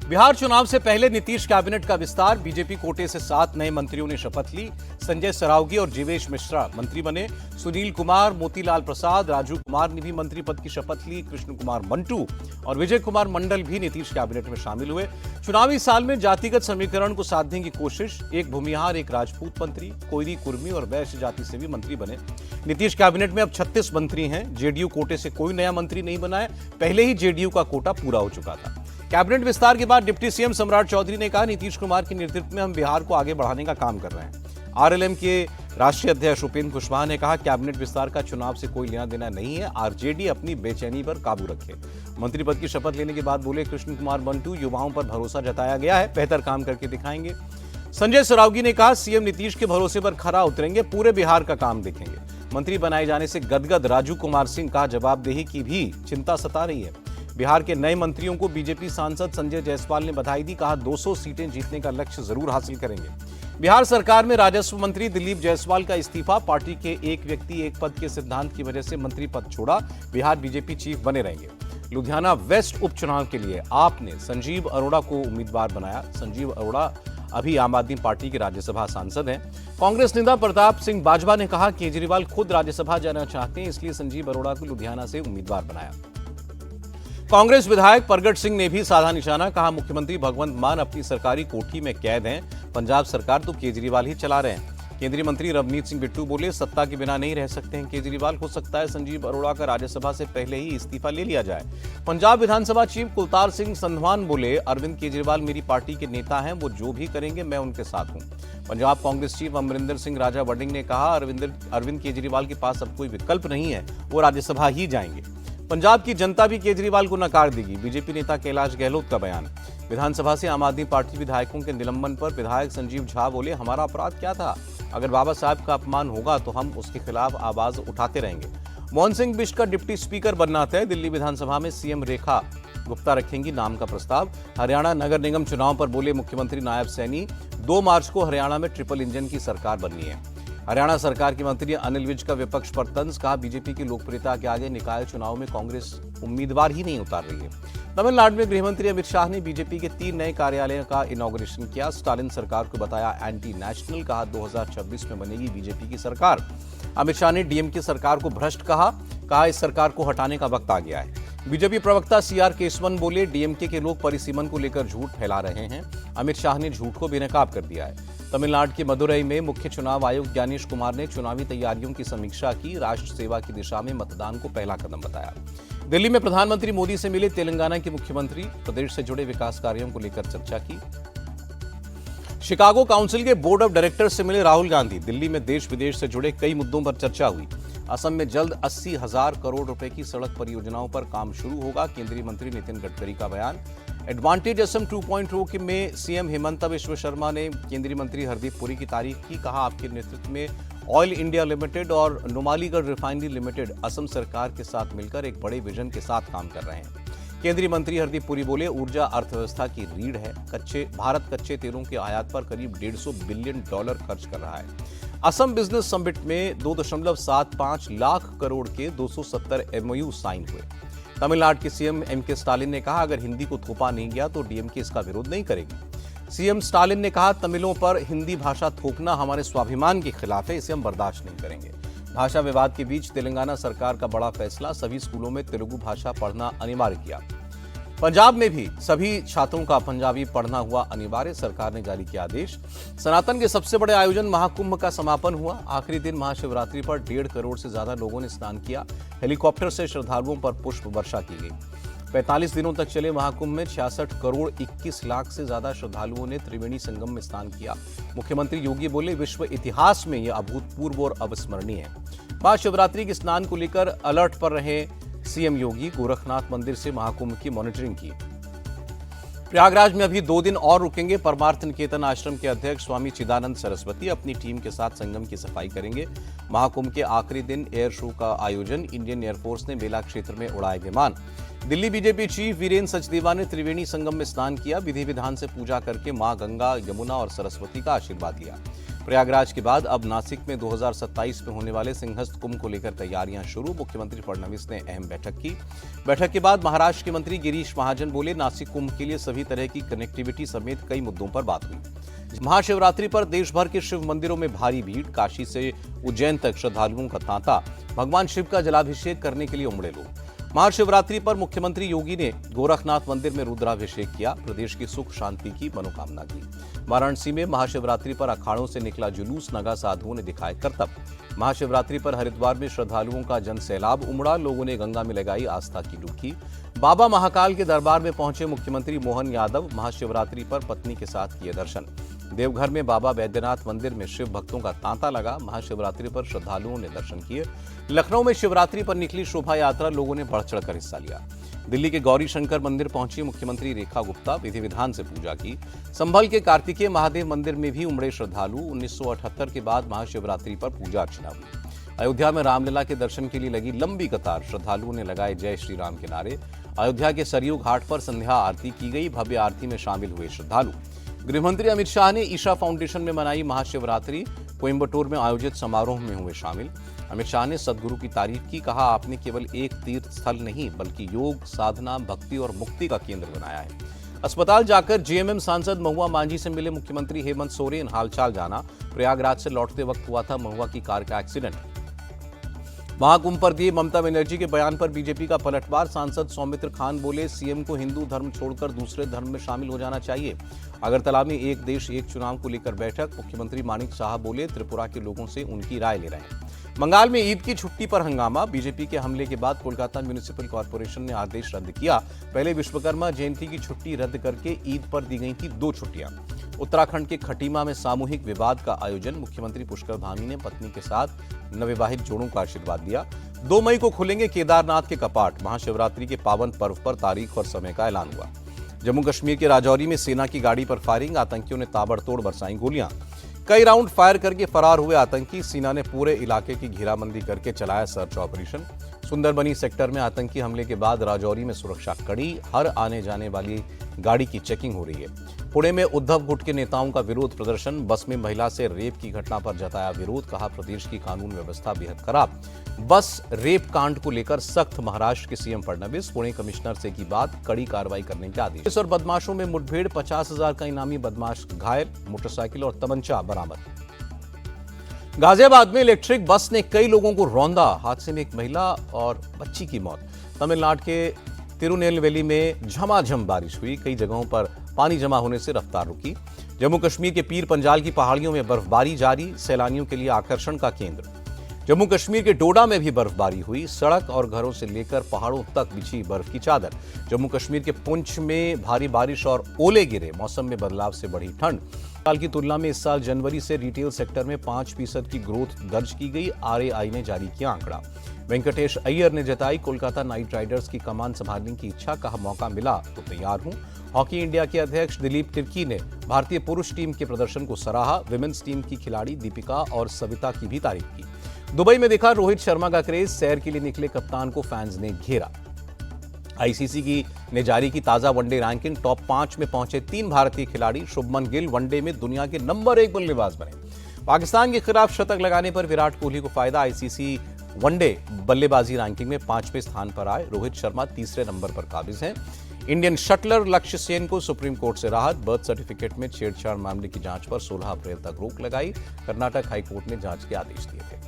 बिहार चुनाव से पहले नीतीश कैबिनेट का विस्तार। बीजेपी कोटे से 7 नए मंत्रियों ने शपथ ली। संजय सरावगी और जीवेश मिश्रा मंत्री बने। सुनील कुमार, मोतीलाल प्रसाद, राजू कुमार ने भी मंत्री पद की शपथ ली। कृष्ण कुमार मंटू और विजय कुमार मंडल भी नीतीश कैबिनेट में शामिल हुए। चुनावी साल में जातिगत समीकरण को साधने की कोशिश। एक भूमिहार, एक राजपूत मंत्री, कोयरी, कुर्मी और वैश्य जाति से भी मंत्री बने। नीतीश कैबिनेट में अब 36 मंत्री हैं। जेडीयू कोटे से कोई नया मंत्री नहीं बना है। पहले ही जेडीयू का कोटा पूरा हो चुका था। कैबिनेट विस्तार के बाद डिप्टी सीएम सम्राट चौधरी ने कहा, नीतीश कुमार के नेतृत्व में हम बिहार को आगे बढ़ाने का काम कर रहे हैं। आरएलएम के राष्ट्रीय अध्यक्ष उपेंद्र कुशवाहा ने कहा, कैबिनेट विस्तार का चुनाव से कोई लेना देना नहीं है। आरजेडी अपनी बेचैनी पर काबू रखे। मंत्री पद की शपथ लेने के बाद बोले कृष्ण कुमार मंटू, युवाओं पर भरोसा जताया गया है, बेहतर काम करके दिखाएंगे। संजय सरावगी ने कहा, सीएम नीतीश के भरोसे पर खरा उतरेंगे, पूरे बिहार का काम देखेंगे। मंत्री बनाए जाने से गदगद राजू कुमार सिंह कहा, जवाबदेही की भी चिंता सता रही है। बिहार के नए मंत्रियों को बीजेपी सांसद संजय जायसवाल ने बधाई दी। कहा, 200 सीटें जीतने का लक्ष्य जरूर हासिल करेंगे। बिहार सरकार में राजस्व मंत्री दिलीप जायसवाल का इस्तीफा। पार्टी के एक व्यक्ति एक पद के सिद्धांत की वजह से मंत्री पद छोड़ा। बिहार बीजेपी चीफ बने रहेंगे। लुधियाना वेस्ट उपचुनाव के लिए आपने संजीव अरोड़ा को उम्मीदवार बनाया। संजीव अरोड़ा अभी आम आदमी पार्टी के राज्यसभा सांसद हैं। कांग्रेस नेता प्रताप सिंह बाजवा ने कहा, केजरीवाल खुद राज्यसभा जाना चाहते हैं, इसलिए संजीव अरोड़ा को लुधियाना से उम्मीदवार बनाया। कांग्रेस विधायक प्रगट सिंह ने भी साधा निशाना। कहा, मुख्यमंत्री भगवंत मान अपनी सरकारी कोठी में कैद हैं। पंजाब सरकार तो केजरीवाल ही चला रहे हैं। केंद्रीय मंत्री रवनीत सिंह बिट्टू बोले, सत्ता के बिना नहीं रह सकते हैं केजरीवाल। हो सकता है संजीव अरोड़ा का राज्यसभा से पहले ही इस्तीफा ले लिया जाए। पंजाब विधानसभा चीफ कुलतार सिंह संधवान बोले, अरविंद केजरीवाल मेरी पार्टी के नेता हैं, वो जो भी करेंगे मैं उनके साथ हूं। पंजाब कांग्रेस चीफ अमरिंदर सिंह राजा वडिंग ने कहा, अरविंद केजरीवाल के पास अब कोई विकल्प नहीं है, वो राज्यसभा ही जाएंगे। पंजाब की जनता भी केजरीवाल को नकार देगी। बीजेपी नेता कैलाश गहलोत का बयान। विधानसभा से आम आदमी पार्टी विधायकों के निलंबन पर विधायक संजीव झा बोले, हमारा अपराध क्या था? अगर बाबा साहब का अपमान होगा तो हम उसके खिलाफ आवाज उठाते रहेंगे। मोहन सिंह बिष्ट का डिप्टी स्पीकर बनना तय। दिल्ली विधानसभा में सीएम रेखा गुप्ता रखेंगी नाम का प्रस्ताव। हरियाणा नगर निगम चुनाव पर बोले मुख्यमंत्री नायब सैनी, 2 मार्च को हरियाणा में ट्रिपल इंजन की सरकार बननी है। हरियाणा सरकार के मंत्री अनिल विज का विपक्ष पर तंज। कहा, बीजेपी की लोकप्रियता के आगे निकाय चुनाव में कांग्रेस उम्मीदवार ही नहीं उतार रही है। तमिलनाडु में गृहमंत्री अमित शाह ने बीजेपी के 3 नए कार्यालयों का इनॉग्रेशन किया। स्टालिन सरकार को बताया एंटी नेशनल। कहा, 2026 में बनेगी बीजेपी की सरकार। अमित शाह ने डीएमके सरकार को भ्रष्ट कहा इस सरकार को हटाने का वक्त आ गया है। बीजेपी प्रवक्ता सीआर केसवन बोले, डीएमके के लोग परिसीमन को लेकर झूठ फैला रहे हैं। अमित शाह ने झूठ को बेनकाब कर दिया है। तमिलनाडु के मदुरई में मुख्य चुनाव आयुक्त ज्ञानेश कुमार ने चुनावी तैयारियों की समीक्षा की। राष्ट्र सेवा की दिशा में मतदान को पहला कदम बताया। दिल्ली में प्रधानमंत्री मोदी से मिले तेलंगाना के मुख्यमंत्री। प्रदेश से जुड़े विकास कार्यों को लेकर चर्चा की। शिकागो काउंसिल के बोर्ड ऑफ डायरेक्टर्स से मिले राहुल गांधी। दिल्ली में देश विदेश से जुड़े कई मुद्दों पर चर्चा हुई। असम में जल्द 80,000 करोड़ रुपए की सड़क परियोजनाओं पर काम शुरू होगा। केंद्रीय मंत्री नितिन गडकरी का बयान। एडवांटेज असम 2.0 में सीएम हेमंत बिश्व शर्मा ने केंद्रीय मंत्री हरदीप पुरी की तारीफ की। कहा, आपके नेतृत्व में ऑयल इंडिया लिमिटेड और नुमालीगढ़ रिफाइनरी लिमिटेड असम सरकार के साथ मिलकर एक बड़े विजन के साथ काम कर रहे हैं। केंद्रीय मंत्री हरदीप पुरी बोले, ऊर्जा अर्थव्यवस्था की रीढ़ है। भारत कच्चे तेलों के आयात पर करीब $150 बिलियन खर्च कर रहा है। असम बिजनेस समिट में 2.75 लाख करोड़ के 270 एमओयू साइन हुए। तमिलनाडु के सीएम एमके स्टालिन ने कहा, अगर हिंदी को थोपा नहीं गया तो डीएमके इसका विरोध नहीं करेगी। सीएम स्टालिन ने कहा, तमिलों पर हिंदी भाषा थोपना हमारे स्वाभिमान के खिलाफ है, इसे हम बर्दाश्त नहीं करेंगे। भाषा विवाद के बीच तेलंगाना सरकार का बड़ा फैसला। सभी स्कूलों में तेलुगु भाषा पढ़ना अनिवार्य किया। पंजाब में भी सभी छात्रों का पंजाबी पढ़ना हुआ अनिवार्य। सरकार ने जारी किया आदेश। सनातन के सबसे बड़े आयोजन महाकुंभ का समापन हुआ। आखिरी दिन महाशिवरात्रि पर 1.5 करोड़ से ज्यादा लोगों ने स्नान किया। हेलीकॉप्टर से श्रद्धालुओं पर पुष्प वर्षा की गई। 45 दिनों तक चले महाकुंभ में 66 करोड़ 21 लाख से ज्यादा श्रद्धालुओं ने त्रिवेणी संगम में स्नान किया। मुख्यमंत्री योगी बोले, विश्व इतिहास में यह अभूतपूर्व और अविस्मरणीय है। महाशिवरात्रि के स्नान को लेकर अलर्ट पर रहे सीएम योगी। गोरखनाथ मंदिर से महाकुंभ की मॉनिटरिंग की। प्रयागराज में अभी 2 दिन और रुकेंगे। परमार्थ निकेतन आश्रम के अध्यक्ष स्वामी चिदानंद सरस्वती अपनी टीम के साथ संगम की सफाई करेंगे। महाकुंभ के आखिरी दिन एयर शो का आयोजन। इंडियन एयरफोर्स ने मेला क्षेत्र में उड़ाए विमान। दिल्ली बीजेपी चीफ वीरेंद्र सचदेवा ने त्रिवेणी संगम में स्नान किया। विधि विधान से पूजा करके मां गंगा, यमुना और सरस्वती का आशीर्वाद लिया। प्रयागराज के बाद अब नासिक में 2027 में होने वाले सिंहस्थ कुंभ को लेकर तैयारियां शुरू। मुख्यमंत्री फडणवीस ने अहम बैठक की। बैठक के बाद महाराष्ट्र के मंत्री गिरीश महाजन बोले, नासिक कुंभ के लिए सभी तरह की कनेक्टिविटी समेत कई मुद्दों पर बात हुई। महाशिवरात्रि पर देश भर के शिव मंदिरों में भारी भीड़। काशी से उज्जैन तक श्रद्धालुओं का तांता। भगवान शिव का जलाभिषेक करने के लिए उमड़े लोग। महाशिवरात्रि पर मुख्यमंत्री योगी ने गोरखनाथ मंदिर में रुद्राभिषेक किया। प्रदेश की सुख शांति की मनोकामना की। वाराणसी में महाशिवरात्रि पर अखाड़ों से निकला जुलूस। नगा साधुओं ने दिखाए करतब। महाशिवरात्रि पर हरिद्वार में श्रद्धालुओं का जन सैलाब उमड़ा। लोगों ने गंगा में लगाई आस्था की डुबकी। बाबा महाकाल के दरबार में पहुंचे मुख्यमंत्री मोहन यादव। महाशिवरात्रि पर पत्नी के साथ किए दर्शन। देवघर में बाबा बैद्यनाथ मंदिर में शिव भक्तों का तांता लगा। महाशिवरात्रि पर श्रद्धालुओं ने दर्शन किए। लखनऊ में शिवरात्रि पर निकली शोभा यात्रा। लोगों ने बढ़ चढ़कर हिस्सा लिया। दिल्ली के गौरी शंकर मंदिर पहुंची मुख्यमंत्री रेखा गुप्ता। विधि विधान से पूजा की। संभल के कार्तिकेय महादेव मंदिर में भी उमड़े श्रद्धालु। 1978 के बाद महाशिवरात्रि पर पूजा अर्चना हुई। अयोध्या में रामलला के दर्शन के लिए लगी लंबी कतार। श्रद्धालुओं ने लगाए जय श्री राम के नारे। अयोध्या के सरयू घाट पर संध्या आरती की गई। भव्य आरती में शामिल हुए श्रद्धालु। गृहमंत्री अमित शाह ने ईशा फाउंडेशन में मनाई महाशिवरात्रि। कोयंबटूर में आयोजित समारोह में हुए शामिल। अमित शाह ने सदगुरु की तारीफ की। कहा, आपने केवल एक तीर्थ स्थल नहीं बल्कि योग, साधना, भक्ति और मुक्ति का केंद्र बनाया है। अस्पताल जाकर जेएमएम सांसद महुआ मांझी से मिले मुख्यमंत्री हेमंत सोरेन। हालचाल जाना। प्रयागराज से लौटते वक्त हुआ था महुआ की कार का एक्सीडेंट। महाकुंभ पर दिए ममता बनर्जी के बयान पर बीजेपी का पलटवार। सांसद सौमित्र खान बोले, सीएम को हिंदू धर्म छोड़कर दूसरे धर्म में शामिल हो जाना चाहिए। अगरतला में एक देश एक चुनाव को लेकर बैठक। मुख्यमंत्री मानिक साहब बोले, त्रिपुरा के लोगों से उनकी राय ले रहे हैं। बंगाल में ईद की छुट्टी पर हंगामा। बीजेपी के हमले के बाद कोलकाता म्युनिसिपल कॉर्पोरेशन ने आदेश रद्द किया। पहले विश्वकर्मा जयंती की छुट्टी रद्द करके ईद पर दी गई थी 2 छुट्टियां। उत्तराखंड के खटीमा में सामूहिक विवाद का आयोजन। मुख्यमंत्री पुष्कर धामी ने पत्नी के साथ नवविवाहित जोड़ों का आशीर्वाद दिया। 2 मई को खुलेंगे केदारनाथ के कपाट। महाशिवरात्रि के पावन पर्व पर तारीख और समय का ऐलान हुआ। जम्मू कश्मीर के राजौरी में सेना की गाड़ी पर फायरिंग। आतंकियों ने ताबड़तोड़ बरसाई गोलियां। कई राउंड फायर करके फरार हुए आतंकी। सेना ने पूरे इलाके की घेराबंदी करके चलाया सर्च ऑपरेशन। सुंदरबनी सेक्टर में आतंकी हमले के बाद राजौरी में सुरक्षा कड़ी। हर आने जाने वाली गाड़ी की चेकिंग हो रही है। पुणे में उद्धव गुट के नेताओं का विरोध प्रदर्शन। बस में महिला से रेप की घटना पर जताया विरोध। कहा, प्रदेश की कानून व्यवस्था बेहद खराब। बस रेप कांड को लेकर सख्त। महाराष्ट्र के सीएम फडणवीस। पुणे कमिश्नर से की बात। कड़ी कार्रवाई करने के आदेश। और बदमाशों में मुठभेड़। 50,000 का इनामी बदमाश घायल। मोटरसाइकिल और तमंचा बरामद। गाजियाबाद में इलेक्ट्रिक बस ने कई लोगों को रौंदा। हादसे में एक महिला और बच्ची की मौत। तमिलनाडु के तिरुनेलवेली में झमाझम बारिश हुई। कई जगहों पर पानी जमा होने से रफ्तार रुकी। जम्मू कश्मीर के पीर पंजाल की पहाड़ियों में बर्फबारी जारी। सैलानियों के लिए आकर्षण का केंद्र। जम्मू कश्मीर के डोडा में भी बर्फबारी हुई। सड़क और घरों से लेकर पहाड़ों तक बिछी बर्फ की चादर। जम्मू कश्मीर के पुंछ में भारी बारिश और ओले गिरे। मौसम में बदलाव से बढ़ी ठंड। साल की तुलना में इस साल जनवरी से रिटेल सेक्टर में 5% की ग्रोथ दर्ज की गई। आरएआई ने जारी किया आंकड़ा। वेंकटेश अय्यर ने जताई कोलकाता नाइट राइडर्स की कमान संभालने की इच्छा। कहा, मौका मिला तो तैयार हूं। हॉकी इंडिया के अध्यक्ष दिलीप तिर्की ने भारतीय पुरुष टीम के प्रदर्शन को सराहा। विमेंस टीम की खिलाड़ी दीपिका और सविता की भी तारीफ की। दुबई में दिखा रोहित शर्मा का क्रेज। सैर के लिए निकले कप्तान को फैंस ने घेरा। आईसीसी की ने जारी की ताजा वनडे रैंकिंग। टॉप 5 में पहुंचे 3 भारतीय खिलाड़ी। शुभमन गिल वनडे में दुनिया के नंबर 1 बल्लेबाज बने। पाकिस्तान के खिलाफ शतक लगाने पर विराट कोहली को फायदा। आईसीसी वनडे बल्लेबाजी रैंकिंग में 5वें स्थान पर आए। रोहित शर्मा 3रे नंबर पर काबिज हैं। इंडियन शटलर लक्ष्य सेन को सुप्रीम कोर्ट से राहत। बर्थ सर्टिफिकेट में छेड़छाड़ मामले की जांच पर 16 अप्रैल तक रोक लगाई। कर्नाटक हाईकोर्ट ने जांच के आदेश दिए थे।